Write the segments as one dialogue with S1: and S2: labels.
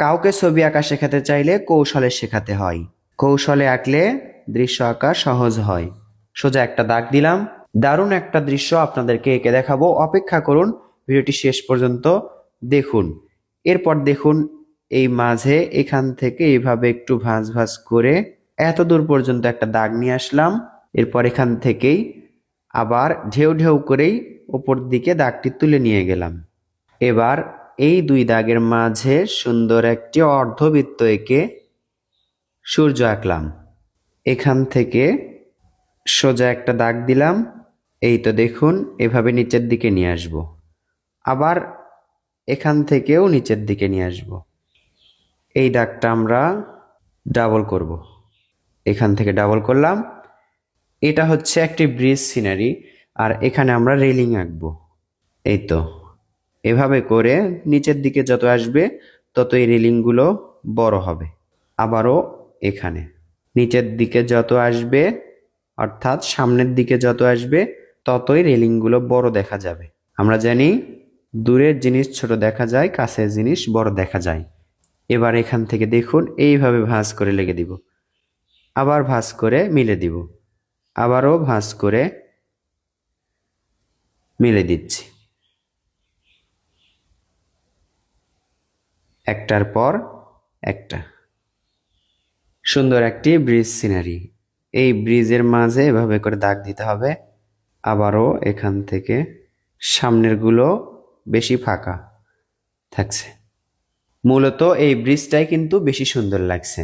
S1: কাউকে ছবি আঁকা শেখাতে চাইলে কৌশলে শেখাতে হয়। কৌশলে আঁকলে দৃশ্য আঁকা সহজ হয়। সোজা একটা দাগ দিলাম। দারুণ একটা দৃশ্য আপনাদেরকে এঁকে দেখাবো, অপেক্ষা করুন, ভিডিওটি শেষ পর্যন্ত দেখুন। এরপর দেখুন এই মাঝে এখান থেকে এইভাবে একটু ভাঁজ ভাঁজ করে এত দূর পর্যন্ত একটা দাগ নিয়ে আসলাম। এরপর এখান থেকেই আবার ঢেউ ঢেউ করেই ওপর দিকে দাগটি তুলে নিয়ে গেলাম। এবার এই দুই দাগের মাঝে সুন্দর একটি অর্ধবৃত্ত এঁকে সূর্য আঁকলাম। এখান থেকে সোজা একটা দাগ দিলাম। এই তো দেখুন, এভাবে নিচের দিকে নিয়ে আসব। আবার এখান থেকেও নিচের দিকে নিয়ে আসব। এই দাগটা আমরা ডাবল করব। এখান থেকে ডাবল করলাম। এটা হচ্ছে একটি ব্রিজ সিনারি, আর এখানে আমরা রেলিং আঁকবো। এই তো এভাবে করে নিচের দিকে যত আসবে তত এই রেলিংগুলো বড় হবে। আবারও এখানে নিচের দিকে যত আসবে, অর্থাৎ সামনের দিকে যত আসবে ততই রেলিংগুলো বড় দেখা যাবে। আমরা জানি দূরের জিনিস ছোট দেখা যায়, কাছের জিনিস বড় দেখা যায়। এবার এখান থেকে দেখুন এইভাবে ভাঁজ করে লেগে দিব, আবার ভাঁজ করে মিলে দিব, আবারও ভাঁজ করে মিলে দিচ্ছি, একটার পর একটা। সুন্দর একটি ব্রিজ সিনারি। এই ব্রিজের মাঝে এভাবে করে দাগ দিতে হবে। আবারও এখান থেকে সামনেরগুলো বেশি ফাঁকা থাকছে। মূলত এই ব্রিজটাই কিন্তু বেশি সুন্দর লাগছে।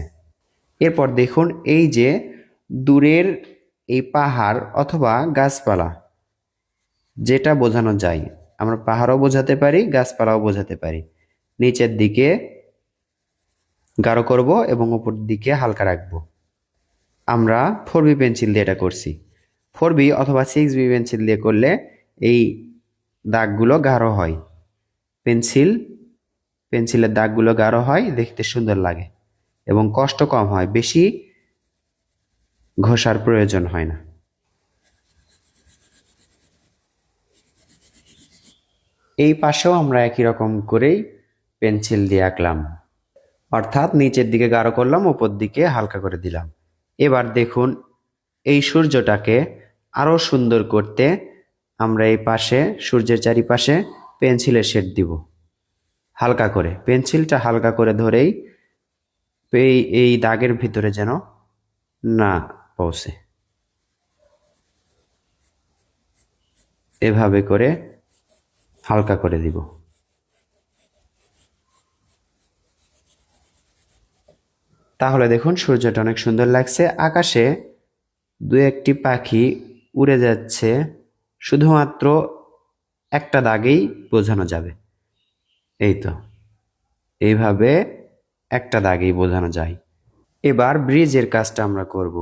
S1: এরপর দেখুন এই যে দূরের এই পাহাড় অথবা গাছপালা, যেটা বোঝানো যায়, আমরা পাহাড়ও বোঝাতে পারি, গাছপালাও বোঝাতে পারি। নিচের দিকে গাঢ় করব এবং উপর দিকে হালকা রাখবো। আমরা 4B পেন্সিল দিয়ে এটা করছি। 4B অথবা 6B পেন্সিল দিয়ে করলে এই দাগগুলো গাঢ় হয়। পেন্সিলের দাগগুলো গাঢ় হয়, দেখতে সুন্দর লাগে এবং কষ্ট কম হয়, বেশি ঘষার প্রয়োজন হয় না। এই পাশেও আমরা একই রকম করেই পেন্সিল দিয়ে আঁকলাম, অর্থাৎ নিচের দিকে গাঢ় করলাম, উপর দিকে হালকা করে দিলাম। এবার দেখুন এই সূর্যটাকে আরো সুন্দর করতে আমরা এই পাশে সূর্যের চারিপাশে পেন্সিলের শেড দিব। হালকা করে পেন্সিলটা হালকা করে ধরেই এই দাগের ভিতরে যেন না পৌঁছে, এভাবে করে হালকা করে দিব। তাহলে দেখুন সূর্যটা অনেক সুন্দর লাগছে। আকাশে দু একটি পাখি উড়ে যাচ্ছে, শুধুমাত্র একটা দাগেই বোঝানো যাবে। এই তো এইভাবে একটা দাগেই বোঝানো যায়। এবার ব্রিজের কাজটা আমরা করব।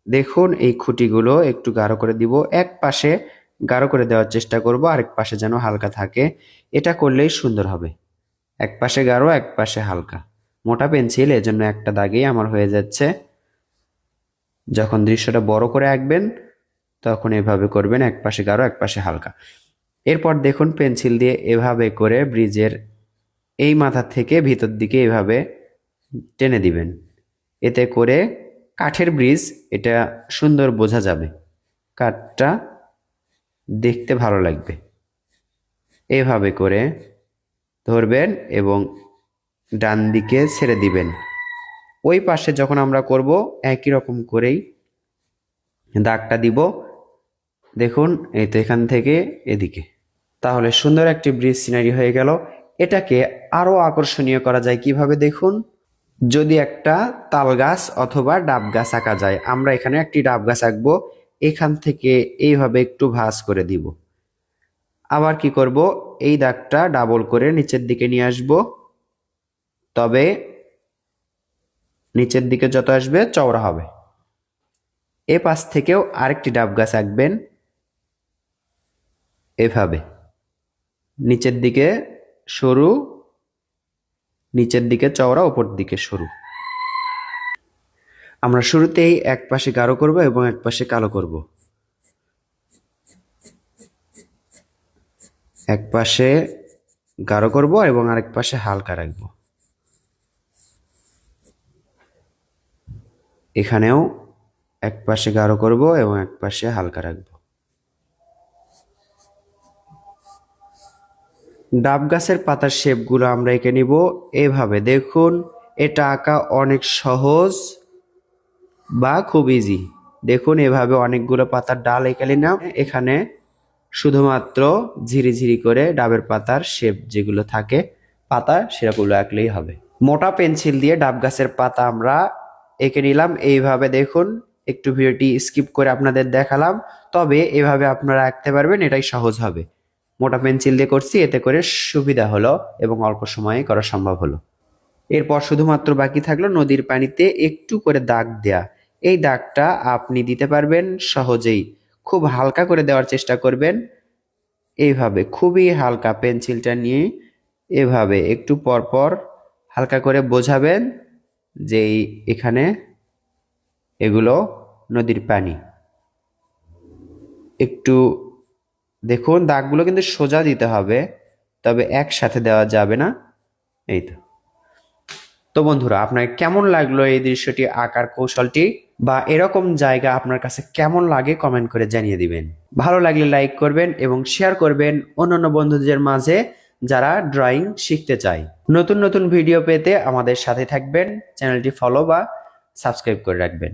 S1: দেখুন এই খুঁটিগুলো একটু গাঢ় করে দিব। এক পাশে গাঢ় করে দেওয়ার চেষ্টা করব, আরেক পাশে যেন হালকা থাকে। এটা করলেই সুন্দর হবে। এক পাশে গাঢ়, এক পাশে হালকা। মোটা পেন্সিল, এজন্য একটা দাগেই আমার হয়ে যাচ্ছে। যখন দৃশ্যটা বড় করে আঁকবেন তখন এভাবে করবেন, এক পাশে গাঢ় এক পাশে হালকা। এরপর দেখুন পেন্সিল দিয়ে এভাবে করে ব্রিজের এই মাথা থেকে ভিতর দিকে এভাবে টেনে দিবেন। এতে করে কাঠের ব্রিজ, এটা সুন্দর বোঝা যাবে, কাঠটা দেখতে ভালো লাগবে। এভাবে করে ধরবেন এবং ডান দিকে ছেড়ে দিবেন। ওই পাশে যখন আমরা করব একই রকম করেই দাগটা দিব। দেখুন এই তো এখান থেকে এদিকে। তাহলে সুন্দর একটি ব্রিজ সিনারি হয়ে গেল। এটাকে আরো আকর্ষণীয় করা যায় কিভাবে দেখুন। যদি একটা তাল গাছ অথবা ডাব গাছ আঁকা যায়, আমরা এখানে একটি ডাব গাছ আঁকবো। এখান থেকে এইভাবে একটু ভাঁজ করে দিব। আবার কি করব, এই দাগটা ডাবল করে নিচের দিকে নিয়ে আসব। তবে নিচের দিকে যত আসবে চওড়া হবে। এ পাশ থেকেও আরেকটি ডাব গাছ আঁকবেন। এভাবে নিচের দিকে সরু, নিচের দিকে চওড়া, উপর দিকে সরু। আমরা শুরুতেই এক পাশে গাঢ় করব এবং এক পাশে কালো করব। এক পাশে গাঢ় করব এবং আরেক পাশে হালকা রাখবো। এখানেও এক পাশে গাঢ় করব এবং এক পাশে হালকা রাখবো। ডাব গাছের পাতার শেপগুলো আমরা এঁকে নিব এভাবে। দেখুন এটা আঁকা অনেক সহজ বা খুব ইজি। দেখুন এভাবে অনেকগুলো পাতার ডাল এঁকে নিলাম। এখানে শুধুমাত্র ঝিরিঝিরি করে ডাবের পাতার শেপ যেগুলো থাকে পাতা সেরকমগুলো আঁকলেই হবে। মোটা পেন্সিল দিয়ে ডাব গাছের পাতা আমরা এঁকে নিলাম এইভাবে। দেখুন একটু ভিডিওটি স্কিপ করে আপনাদের দেখালাম, তবে এভাবে আপনারা আঁকতে পারবেন, এটাই সহজ হবে। মোটা পেন্সিল দিয়ে করছি, এতে করে সুবিধা হলো এবং অল্প সময়ে করা সম্ভব হলো। এরপর শুধুমাত্র বাকি থাকলো নদীর পানিতে একটু করে দাগ দেয়া। এই দাগটা আপনি দিতে পারবেন সহজেই। খুব হালকা করে দেওয়ার চেষ্টা করবেন। এইভাবে খুবই হালকা পেন্সিলটা নিয়ে এভাবে একটু পর পর হালকা করে বোঝাবেন যে এখানে এগুলো নদীর পানি। একটু দেখুন দাগগুলো কিন্তু সোজা দিতে হবে, তবে একসাথে দেওয়া যাবে না। এই তো বন্ধুরা, আপনার কেমন লাগলো এই দৃশ্যটি আঁকার কৌশলটি, বা এরকম জায়গা আপনার কাছে কেমন লাগে কমেন্ট করে জানিয়ে দিবেন। ভালো লাগলে লাইক করবেন এবং শেয়ার করবেন অন্যান্য বন্ধুদের মাঝে যারা ড্রয়িং শিখতে চায়। নতুন নতুন ভিডিও পেতে আমাদের সাথে থাকবেন, চ্যানেলটি ফলো বা সাবস্ক্রাইব করে রাখবেন।